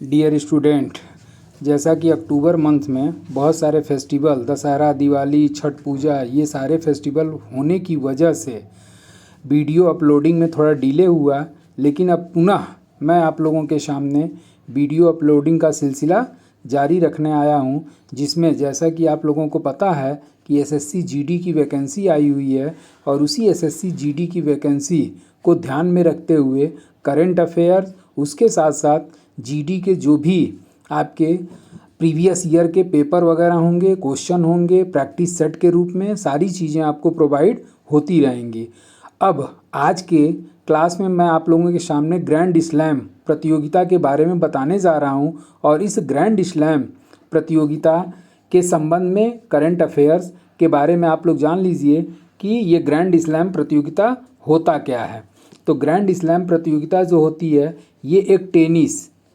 Dear student, जैसा कि अक्टूबर month में बहुत सारे फेस्टिवल, दशहरा, दिवाली, छठ पूजा, ये सारे फेस्टिवल होने की वजह से वीडियो अपलोडिंग में थोड़ा डिले हुआ। लेकिन अब पुनः मैं आप लोगों के सामने वीडियो अपलोडिंग का सिलसिला जारी रखने आया हूँ, जिसमें जैसा कि आप लोगों को पता है कि एसएससी जीडी की वैकेंसी आई हुई है और उसी एसएससी जीडी की वैकेंसी को ध्यान में रखते हुए करंट अफेयर्स, उसके साथ साथ जीडी के जो भी आपके प्रीवियस ईयर के पेपर वगैरह होंगे, क्वेश्चन होंगे, प्रैक्टिस सेट के रूप में सारी चीज़ें आपको प्रोवाइड होती रहेंगी। अब आज के क्लास में मैं आप लोगों के सामने ग्रैंड स्लैम प्रतियोगिता के बारे में बताने जा रहा हूं और इस ग्रैंड स्लैम प्रतियोगिता के संबंध में करंट अफेयर्स के बारे में आप लोग जान लीजिए कि ये ग्रैंड स्लैम प्रतियोगिता होता क्या है। तो ग्रैंड स्लैम प्रतियोगिता जो होती है, ये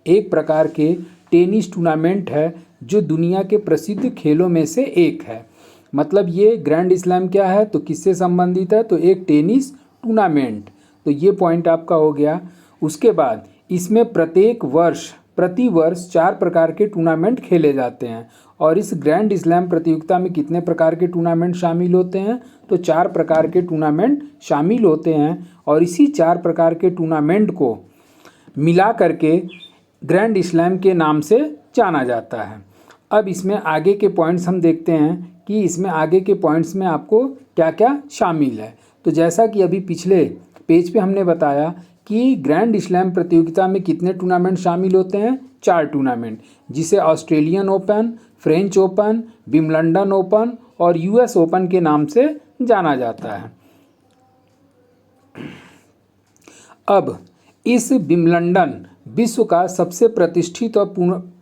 एक प्रकार के टेनिस टूर्नामेंट है जो दुनिया के प्रसिद्ध खेलों में से एक है। मतलब ये ग्रैंड स्लैम क्या है, तो किससे संबंधित है, तो एक टेनिस टूर्नामेंट। तो ये पॉइंट आपका हो गया। उसके बाद इसमें प्रति वर्ष 4 प्रकार के टूर्नामेंट खेले जाते हैं और इस ग्रैंड स्लैम प्रतियोगिता में कितने प्रकार के टूर्नामेंट शामिल होते हैं, तो 4 प्रकार के टूर्नामेंट शामिल होते हैं और इसी 4 प्रकार के टूर्नामेंट को मिला करके ग्रैंड स्लैम के नाम से जाना जाता है। अब इसमें आगे के पॉइंट्स हम देखते हैं कि इसमें आगे के पॉइंट्स में आपको क्या क्या शामिल है। तो जैसा कि अभी पिछले पेज पे हमने बताया कि ग्रैंड स्लैम प्रतियोगिता में कितने टूर्नामेंट शामिल होते हैं, 4 टूर्नामेंट, जिसे Australian open, French open, Wimbledon open और यूएस ओपन के नाम से जाना जाता है। अब इस विंबलडन विश्व का सबसे प्रतिष्ठित और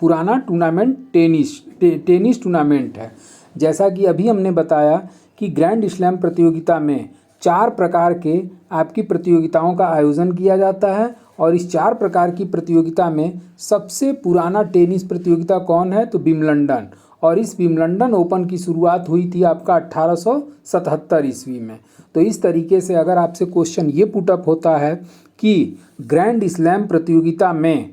पुराना टूर्नामेंट टेनिस टूर्नामेंट है। जैसा कि अभी हमने बताया कि ग्रैंड स्लैम प्रतियोगिता में 4 प्रकार के आपकी प्रतियोगिताओं का आयोजन किया जाता है और इस 4 प्रकार की प्रतियोगिता में सबसे पुराना टेनिस प्रतियोगिता कौन है, तो विंबलडन। और इस विंबलडन ओपन की शुरुआत हुई थी आपका 1877 ईस्वी में। तो इस तरीके से अगर आपसे क्वेश्चन ये पुटअप होता है कि ग्रैंड स्लैम प्रतियोगिता में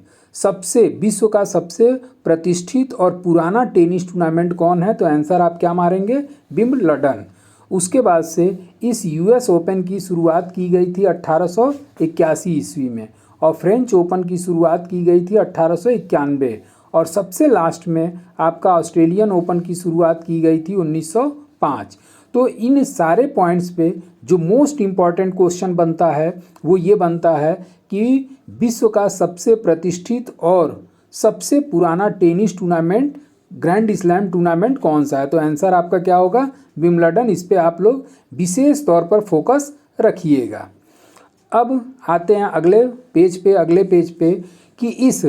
विश्व का सबसे प्रतिष्ठित और पुराना टेनिस टूर्नामेंट कौन है, तो आंसर आप क्या मारेंगे, विंबलडन। उसके बाद से इस यूएस ओपन की शुरुआत की गई थी 1881 ईस्वी में और फ्रेंच ओपन की शुरुआत की गई थी 1891 और सबसे लास्ट में आपका ऑस्ट्रेलियन ओपन की शुरुआत की गई थी 1905। तो इन सारे पॉइंट्स पे जो मोस्ट इम्पॉर्टेंट क्वेश्चन बनता है वो ये बनता है कि विश्व का सबसे प्रतिष्ठित और सबसे पुराना tennis tournament grand slam tournament कौन सा है, तो आंसर आपका क्या होगा, विंबलडन। इस पे आप लोग विशेष तौर पर फोकस रखिएगा। अब आते हैं अगले पेज पे कि इस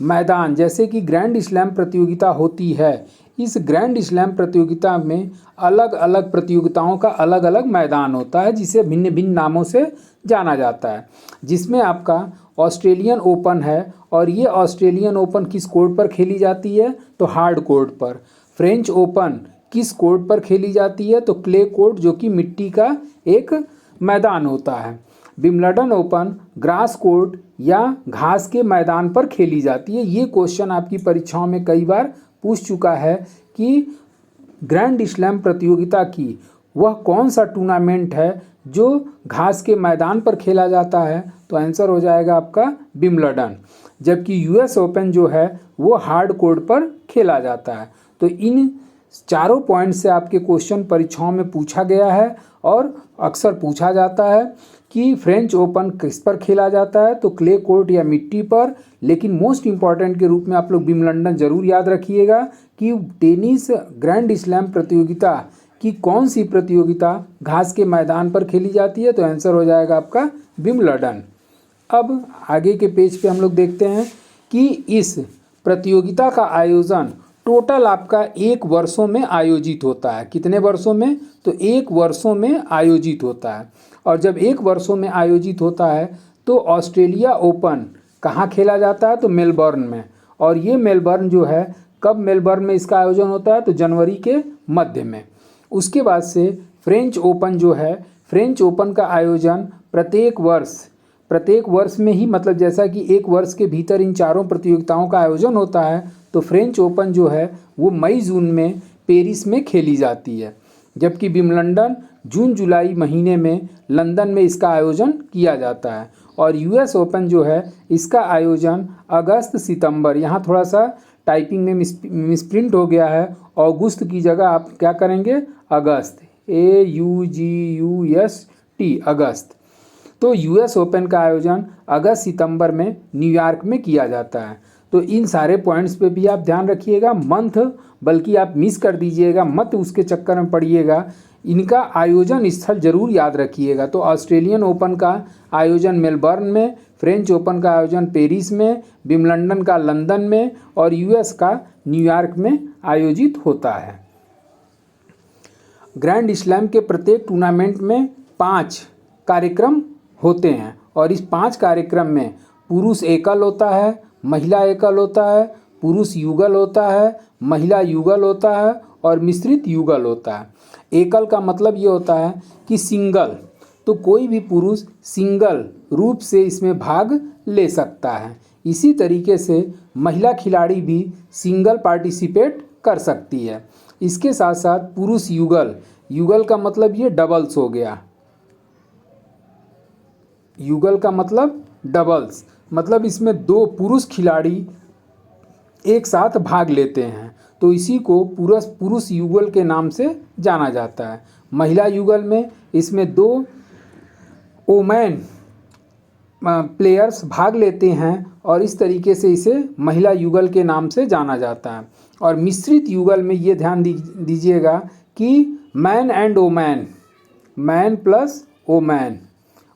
मैदान, जैसे कि ग्रैंड स्लैम प्रतियोगिता होती है, इस ग्रैंड स्लैम प्रतियोगिता में अलग अलग प्रतियोगिताओं का अलग अलग मैदान होता है जिसे भिन्न भिन्न नामों से जाना जाता है। जिसमें आपका ऑस्ट्रेलियन ओपन है और ये ऑस्ट्रेलियन ओपन किस कोर्ट पर खेली जाती है, तो हार्ड कोर्ट पर। फ्रेंच ओपन किस कोर्ट पर खेली जाती है, तो क्ले कोर्ट, जो कि मिट्टी का एक मैदान होता है। विंबलडन ओपन ग्रास कोर्ट या घास के मैदान पर खेली जाती है। ये क्वेश्चन आपकी परीक्षाओं में कई बार पूछ चुका है कि ग्रैंड स्लैम प्रतियोगिता की वह कौन सा टूर्नामेंट है जो घास के मैदान पर खेला जाता है, तो आंसर हो जाएगा आपका विंबलडन। जबकि यूएस ओपन जो है वो हार्ड कोर्ट पर खेला जाता है। तो इन चारों पॉइंट से आपके क्वेश्चन परीक्षाओं में पूछा गया है और अक्सर पूछा जाता है कि फ्रेंच ओपन किस पर खेला जाता है, तो क्ले कोर्ट या मिट्टी पर। लेकिन मोस्ट इम्पॉर्टेंट के रूप में आप लोग विंबलडन जरूर याद रखिएगा कि टेनिस ग्रैंड स्लैम प्रतियोगिता की कौन सी प्रतियोगिता घास के मैदान पर खेली जाती है, तो आंसर हो जाएगा आपका विंबलडन। अब आगे के पेज पे हम लोग देखते हैं कि इस प्रतियोगिता का आयोजन टोटल आपका 1 वर्षों में आयोजित होता है। कितने वर्षों में, तो 1 वर्षों में आयोजित होता है। और जब 1 वर्षों में आयोजित होता है तो ऑस्ट्रेलिया ओपन कहाँ खेला जाता है, तो मेलबर्न में। और ये मेलबर्न जो है, कब मेलबर्न में इसका आयोजन होता है, तो जनवरी के मध्य में। उसके बाद से फ्रेंच ओपन जो है, फ्रेंच ओपन का आयोजन प्रत्येक वर्ष प्रत्येक वर्ष में ही, मतलब जैसा कि एक वर्ष के भीतर इन चारों प्रतियोगिताओं का आयोजन होता है, तो फ्रेंच ओपन जो है वो मई जून में पेरिस में खेली जाती है, जबकि विंबलडन जून जुलाई महीने में लंदन में इसका आयोजन किया जाता है। और यूएस ओपन जो है इसका आयोजन अगस्त सितंबर, यहाँ थोड़ा सा टाइपिंग में मिसप्रिंट हो गया है, अगस्त की जगह आप क्या करेंगे, अगस्त, AUGUST, अगस्त। तो यूएस ओपन का आयोजन अगस्त सितंबर में न्यूयॉर्क में किया जाता है। तो इन सारे पॉइंट्स पे भी आप ध्यान रखिएगा, मंथ बल्कि आप मिस कर दीजिएगा मत, उसके चक्कर में पड़िएगा, इनका आयोजन स्थल जरूर याद रखिएगा। तो ऑस्ट्रेलियन ओपन का आयोजन मेलबर्न में, फ्रेंच ओपन का आयोजन पेरिस में, विंबलडन का लंदन में और यूएस का न्यूयॉर्क में आयोजित होता है। ग्रैंड स्लैम के प्रत्येक टूर्नामेंट में 5 कार्यक्रम होते हैं और इस 5 कार्यक्रम में पुरुष एकल होता है, महिला एकल होता है, पुरुष युगल होता है, महिला युगल होता है और मिश्रित युगल होता है। एकल का मतलब ये होता है कि सिंगल, तो कोई भी पुरुष सिंगल रूप से इसमें भाग ले सकता है। इसी तरीके से महिला खिलाड़ी भी सिंगल पार्टिसिपेट कर सकती है। इसके साथ साथ पुरुष युगल, युगल का मतलब ये डबल्स हो गया, युगल का मतलब डबल्स, मतलब इसमें 2 पुरुष खिलाड़ी एक साथ भाग लेते हैं, तो इसी को पुरुष युगल के नाम से जाना जाता है। महिला युगल में इसमें 2 वोमेन प्लेयर्स भाग लेते हैं और इस तरीके से इसे महिला युगल के नाम से जाना जाता है। और मिश्रित युगल में ये ध्यान दीजिएगा कि man and women, man plus women,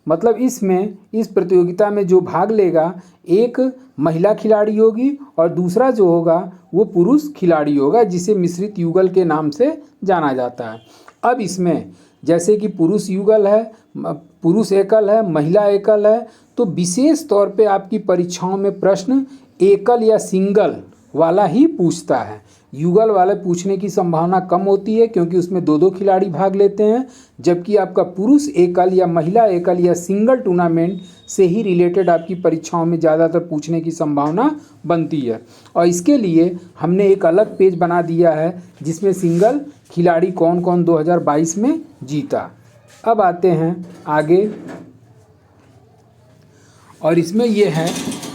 मतलब इसमें इस प्रतियोगिता में जो भाग लेगा एक महिला खिलाड़ी होगी और दूसरा जो होगा वो पुरुष खिलाड़ी होगा, जिसे मिश्रित युगल के नाम से जाना जाता है। अब इसमें जैसे कि पुरुष युगल है, पुरुष एकल है, महिला एकल है, तो विशेष तौर पे आपकी परीक्षाओं में प्रश्न एकल या सिंगल वाला ही पूछता है। युगल वाले पूछने की संभावना कम होती है क्योंकि उसमें 2-2 खिलाड़ी भाग लेते हैं, जबकि आपका पुरुष एकल या महिला एकल या सिंगल टूर्नामेंट से ही रिलेटेड आपकी परीक्षाओं में ज़्यादातर पूछने की संभावना बनती है। और इसके लिए हमने एक अलग पेज बना दिया है जिसमें सिंगल खिलाड़ी कौन कौन 2022 में जीता। अब आते हैं आगे, और इसमें यह है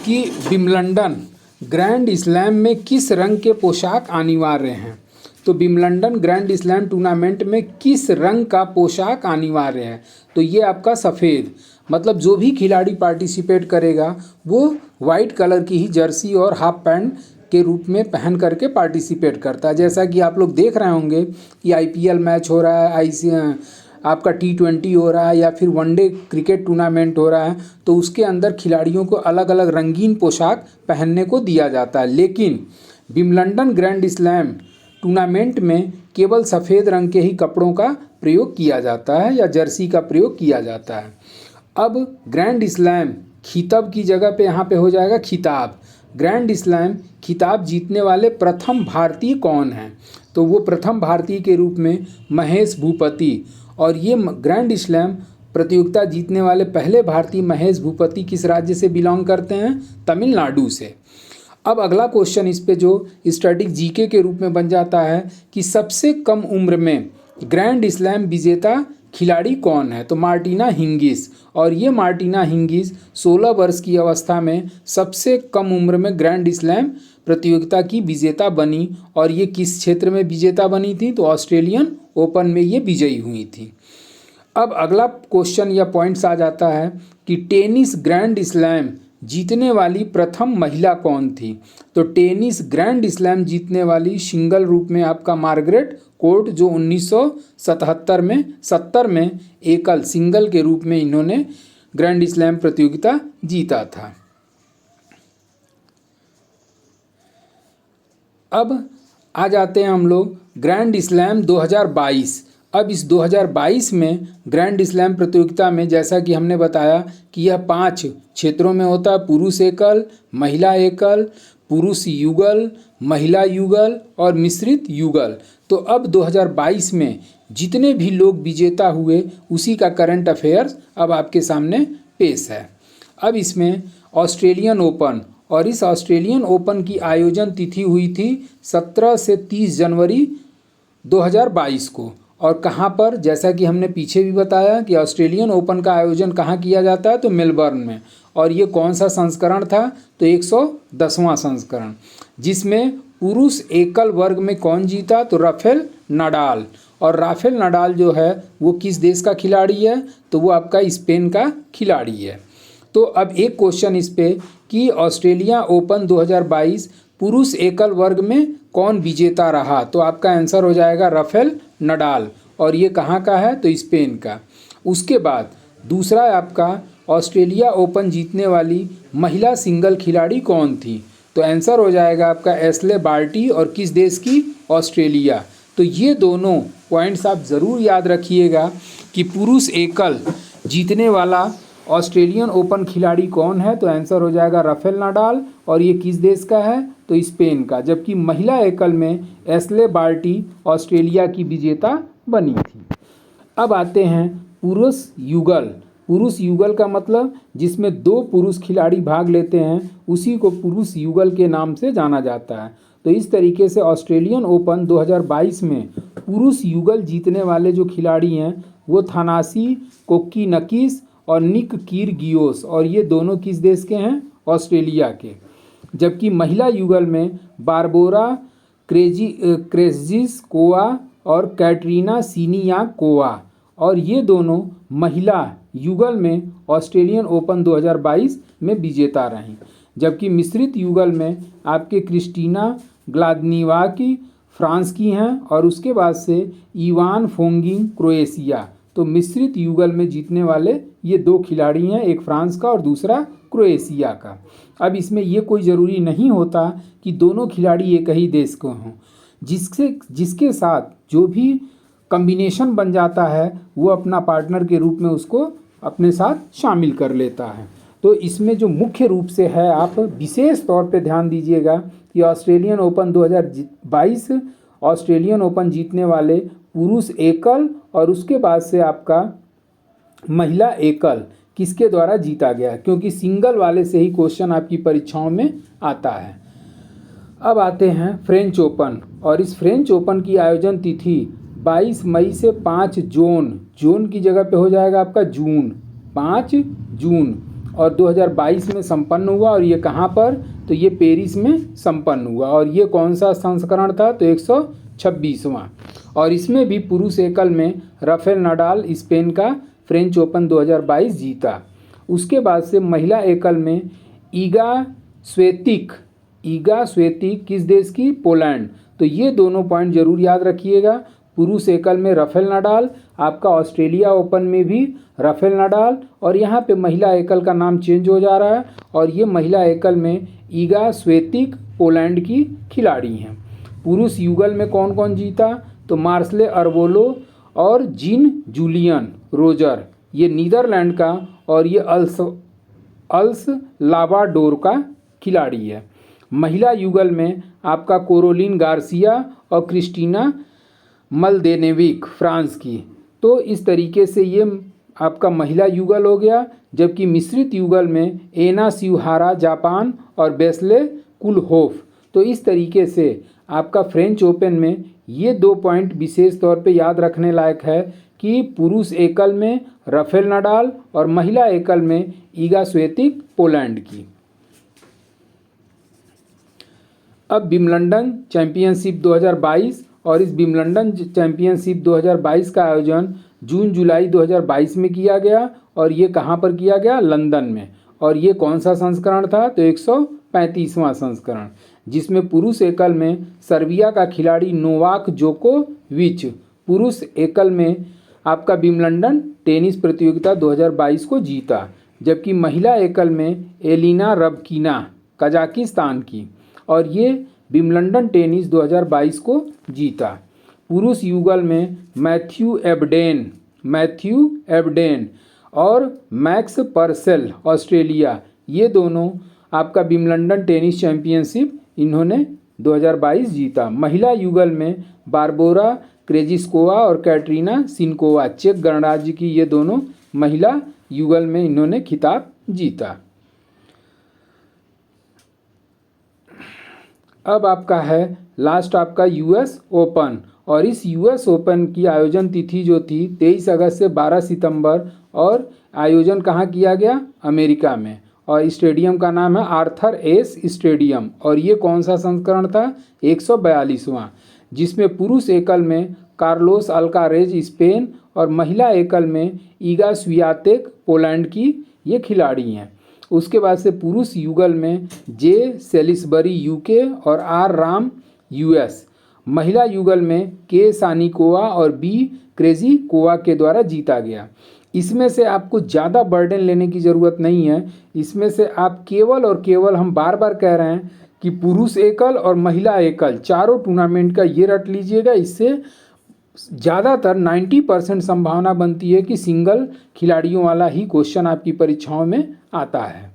कि विंबलडन ग्रैंड स्लैम में किस रंग के पोशाक अनिवार्य हैं। तो विंबलडन ग्रैंड स्लैम टूर्नामेंट में किस रंग का पोशाक अनिवार्य है, तो ये आपका सफ़ेद, मतलब जो भी खिलाड़ी पार्टिसिपेट करेगा वो वाइट कलर की ही जर्सी और हाफ पैंट के रूप में पहन करके पार्टिसिपेट करता है। जैसा कि आप लोग देख रहे होंगे कि IPL मैच हो रहा है, आपका T20 हो रहा है या फिर वनडे क्रिकेट टूर्नामेंट हो रहा है, तो उसके अंदर खिलाड़ियों को अलग अलग रंगीन पोशाक पहनने को दिया जाता है। लेकिन विंबलडन ग्रैंड स्लैम टूर्नामेंट में केवल सफ़ेद रंग के ही कपड़ों का प्रयोग किया जाता है या जर्सी का प्रयोग किया जाता है। अब ग्रैंड स्लैम खिताब की जगह पे यहाँ पे हो जाएगा खिताब। ग्रैंड स्लैम खिताब जीतने वाले प्रथम भारतीय कौन हैं, तो वो प्रथम भारतीय के रूप में महेश भूपति, और ये ग्रैंड स्लैम प्रतियोगिता जीतने वाले पहले भारतीय महेश भूपति किस राज्य से बिलोंग करते हैं, तमिलनाडु से। अब अगला क्वेश्चन इस पे जो स्टैटिक जीके के रूप में बन जाता है कि सबसे कम उम्र में ग्रैंड स्लैम विजेता खिलाड़ी कौन है, तो मार्टिना हिंगिस, और ये मार्टिना हिंगिस 16 वर्ष की अवस्था में सबसे कम उम्र में ग्रैंड स्लैम प्रतियोगिता की विजेता बनी। और ये किस क्षेत्र में विजेता बनी थी, तो ऑस्ट्रेलियन ओपन में ये विजयी हुई थी। अब अगला क्वेश्चन या पॉइंट्स आ जाता है कि टेनिस ग्रैंड स्लैम जीतने वाली प्रथम महिला कौन थी, तो टेनिस ग्रैंड स्लैम जीतने वाली सिंगल रूप में आपका मार्गरेट कोर्ट, जो 1970 में एकल सिंगल के रूप में इन्होंने ग्रैंड स्लैम प्रतियोगिता जीता था। अब आ जाते हैं हम लोग ग्रैंड स्लैम 2022। अब इस 2022 में ग्रैंड स्लैम प्रतियोगिता में जैसा कि हमने बताया कि यह 5 क्षेत्रों में होता है, पुरुष एकल, महिला एकल, पुरुष युगल, महिला युगल और मिश्रित युगल। तो अब 2022 में जितने भी लोग विजेता हुए उसी का करंट अफेयर्स अब आपके सामने पेश है। अब इसमें ऑस्ट्रेलियन ओपन, और इस ऑस्ट्रेलियन ओपन की आयोजन तिथि हुई थी 17 से 30 जनवरी 2022 को। और कहाँ पर, जैसा कि हमने पीछे भी बताया कि ऑस्ट्रेलियन ओपन का आयोजन कहाँ किया जाता है, तो मेलबर्न में। और ये कौन सा संस्करण था, तो 110वां संस्करण, जिसमें पुरुष एकल वर्ग में कौन जीता, तो राफेल नडाल। और राफेल नडाल जो है वो किस देश का खिलाड़ी है, तो वो आपका स्पेन का खिलाड़ी है। तो अब एक क्वेश्चन इस पे कि ऑस्ट्रेलिया ओपन 2022 पुरुष एकल वर्ग में कौन विजेता रहा, तो आपका आंसर हो जाएगा राफेल नडाल, और ये कहाँ का है, तो स्पेन का। उसके बाद दूसरा आपका ऑस्ट्रेलिया ओपन जीतने वाली महिला सिंगल खिलाड़ी कौन थी, तो आंसर हो जाएगा आपका एशले बार्टी, और किस देश की, ऑस्ट्रेलिया। तो ये दोनों पॉइंट्स आप ज़रूर याद रखिएगा कि पुरुष एकल जीतने वाला ऑस्ट्रेलियन ओपन खिलाड़ी कौन है, तो आंसर हो जाएगा राफेल नडाल, और ये किस देश का है, तो स्पेन का। जबकि महिला एकल में एशले बार्टी ऑस्ट्रेलिया की विजेता बनी थी। अब आते हैं पुरुष युगल। पुरुष युगल का मतलब जिसमें 2 पुरुष खिलाड़ी भाग लेते हैं, उसी को पुरुष युगल के नाम से जाना जाता है। तो इस तरीके से ऑस्ट्रेलियन ओपन 2022 में पुरुष युगल जीतने वाले जो खिलाड़ी हैं वो थानासी कोक्कीनकीस और निक कीरगियोस, और ये दोनों किस देश के हैं, ऑस्ट्रेलिया के। जबकि महिला युगल में बारबोरा क्रेजिस्कोवा और कैटरीना सिनियाकोवा, और ये दोनों महिला युगल में ऑस्ट्रेलियन ओपन 2022 में विजेता रहीं। जबकि मिश्रित युगल में आपके क्रिस्टीना ग्लादनीवाकी फ्रांस की हैं, और उसके बाद से इवान फोंगिंग क्रोएशिया। तो मिश्रित युगल में जीतने वाले ये 2 खिलाड़ी हैं, एक फ्रांस का और दूसरा क्रोएशिया का। अब इसमें ये कोई ज़रूरी नहीं होता कि दोनों खिलाड़ी एक ही देश को हों, जिसके साथ जो भी कॉम्बिनेशन बन जाता है वो अपना पार्टनर के रूप में उसको अपने साथ शामिल कर लेता है। तो इसमें जो मुख्य रूप से है, आप विशेष तौर पे ध्यान दीजिएगा कि ऑस्ट्रेलियन ओपन 2022 ऑस्ट्रेलियन ओपन जीतने वाले पुरुष एकल, और उसके बाद से आपका महिला एकल किसके द्वारा जीता गया, क्योंकि सिंगल वाले से ही क्वेश्चन आपकी परीक्षाओं में आता है। अब आते हैं फ्रेंच ओपन, और इस फ्रेंच ओपन की आयोजन तिथि 22 मई से 5 जून की जगह पे हो जाएगा आपका जून, 5 जून, और 2022 में संपन्न हुआ। और ये कहाँ पर, तो ये पेरिस में संपन्न हुआ। और ये कौन सा संस्करण था, तो 126वां। और इसमें भी पुरुष एकल में राफेल नडाल स्पेन का फ्रेंच ओपन 2022 जीता। उसके बाद से महिला एकल में ईगा स्वेतिक किस देश की, पोलैंड। तो ये दोनों पॉइंट जरूर याद रखिएगा। पुरुष एकल में राफेल नडाल, आपका ऑस्ट्रेलिया ओपन में भी राफेल नडाल, और यहाँ पे महिला एकल का नाम चेंज हो जा रहा है, और ये महिला एकल में ईगा स्वेतिक पोलैंड की खिलाड़ी हैं। पुरुष युगल में कौन कौन जीता, तो मार्सले अर्बोलो और जीन जूलियन रोजर, ये नीदरलैंड का, और ये अल्स लाबाडोर का खिलाड़ी है। महिला युगल में आपका कोरोलिन गार्सिया और क्रिस्टीना मलदेनेविक फ्रांस की। तो इस तरीके से ये आपका महिला युगल हो गया। जबकि मिश्रित युगल में एना शिवहारा जापान और बेस्ले कुलहोफ। तो इस तरीके से आपका फ्रेंच ओपन में ये 2 पॉइंट विशेष तौर पे याद रखने लायक है कि पुरुष एकल में राफेल नडाल और महिला एकल में ईगा स्वेतिक पोलैंड की। अब विंबलडन चैंपियनशिप 2022, और इस विंबलडन चैंपियनशिप 2022 का आयोजन जून जुलाई 2022 में किया गया, और ये कहाँ पर किया गया, लंदन में। और ये कौन सा संस्करण था, तो 135वां संस्करण, जिसमें पुरुष एकल में सर्बिया का खिलाड़ी नोवाक जोकोविच पुरुष एकल में आपका विंबलडन टेनिस प्रतियोगिता 2022 को जीता। जबकि महिला एकल में एलिना रबकीना कजाकिस्तान की, और ये विंबलडन टेनिस 2022 को जीता। पुरुष युगल में मैथ्यू एबडेन और मैक्स परसेल ऑस्ट्रेलिया, ये दोनों आपका विंबलडन टेनिस चैंपियनशिप इन्होंने 2022 जीता। महिला युगल में बारबोरा क्रेजिस्कोवा और कैटरीना सिनकोवा चेक गणराज्य की, ये दोनों महिला युगल में इन्होंने खिताब जीता। अब आपका है लास्ट आपका यूएस ओपन, और इस यूएस ओपन की आयोजन तिथि जो थी 23 अगस्त से 12 सितंबर, और आयोजन कहाँ किया गया? अमेरिका में। और स्टेडियम का नाम है आर्थर एस स्टेडियम, और ये कौन सा संस्करण था? 142वां, जिसमें पुरुष एकल में कार्लोस अल्कारेज स्पेन और महिला एकल में ईगा स्वियातेक पोलैंड की ये खिलाड़ी हैं। उसके बाद से पुरुष युगल में जे सेलिसबरी यूके और आर राम यूएस, महिला युगल में के सानिकोवा और बी क्रेजिकोवा के द्वारा जीता गया। इसमें से आपको ज़्यादा बर्डन लेने की ज़रूरत नहीं है। इसमें से आप केवल और केवल, हम बार बार कह रहे हैं कि पुरुष एकल और महिला एकल चारों टूर्नामेंट का ये रट लीजिएगा। इससे ज़्यादातर 90% संभावना बनती है कि सिंगल खिलाड़ियों वाला ही क्वेश्चन आपकी परीक्षाओं में आता है।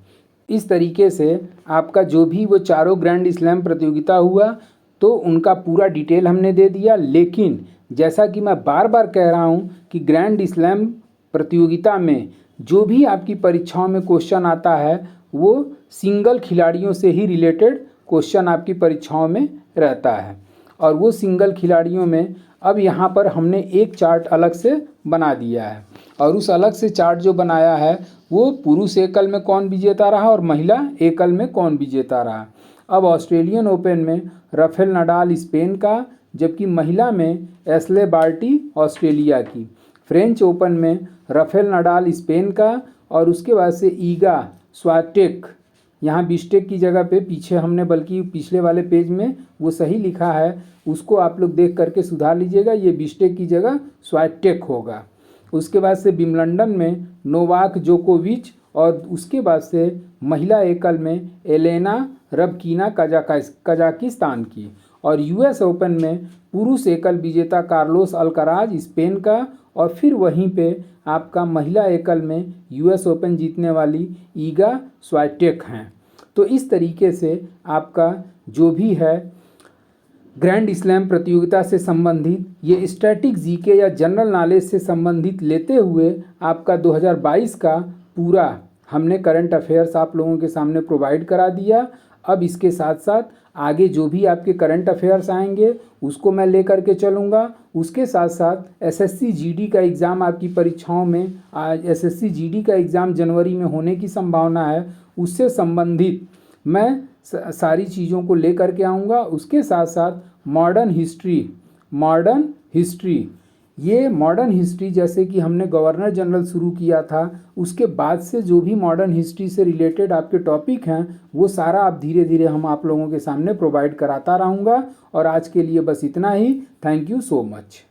इस तरीके से आपका जो भी वो चारों ग्रैंड स्लैम प्रतियोगिता हुआ तो उनका पूरा डिटेल हमने दे दिया। लेकिन जैसा कि मैं बार बार कह रहा हूँ कि ग्रैंड स्लैम प्रतियोगिता में जो भी आपकी परीक्षाओं में क्वेश्चन आता है वो सिंगल खिलाड़ियों से ही रिलेटेड क्वेश्चन आपकी परीक्षाओं में रहता है। और वो सिंगल खिलाड़ियों में अब यहाँ पर हमने एक चार्ट अलग से बना दिया है, और उस अलग से चार्ट जो बनाया है वो पुरुष एकल में कौन विजेता रहा और महिला एकल में कौन विजेता रहा। अब ऑस्ट्रेलियन ओपन में राफेल नडाल स्पेन का, जबकि महिला में एशले बार्टी ऑस्ट्रेलिया की। फ्रेंच ओपन में राफेल नडाल स्पेन का, और उसके बाद से ईगा स्वाटेक, यहाँ बिस्टेक की जगह पे पीछे हमने बल्कि पिछले वाले पेज में वो सही लिखा है, उसको आप लोग देख करके सुधार लीजिएगा, ये बिस्टेक की जगह स्वाटेक होगा। उसके बाद से विंबलडन में नोवाक जोकोविच, और उसके बाद से महिला एकल में एलेना रबकीना कजाकिस्तान की। और यूएस ओपन में पुरुष एकल विजेता कार्लोस अल्काराज स्पेन का, और फिर वहीं पे आपका महिला एकल में यूएस ओपन जीतने वाली ईगा स्वाटेक हैं। तो इस तरीके से आपका जो भी है ग्रैंड स्लैम प्रतियोगिता से संबंधित ये स्टैटिक जीके या जनरल नॉलेज से संबंधित लेते हुए आपका 2022 का पूरा हमने करंट अफेयर्स आप लोगों के सामने प्रोवाइड करा दिया। अब इसके साथ साथ आगे जो भी आपके करंट अफेयर्स आएंगे उसको मैं लेकर के चलूँगा। उसके साथ साथ एसएससी जीडी का एग्ज़ाम आपकी परीक्षाओं में, आज एसएससी जीडी का एग्ज़ाम जनवरी में होने की संभावना है, उससे संबंधित मैं सारी चीज़ों को लेकर के आऊँगा। उसके साथ साथ मॉडर्न हिस्ट्री, ये मॉडर्न हिस्ट्री जैसे कि हमने गवर्नर जनरल शुरू किया था, उसके बाद से जो भी मॉडर्न हिस्ट्री से रिलेटेड आपके टॉपिक हैं वो सारा आप धीरे धीरे हम आप लोगों के सामने प्रोवाइड कराता रहूँगा। और आज के लिए बस इतना ही। Thank you so much.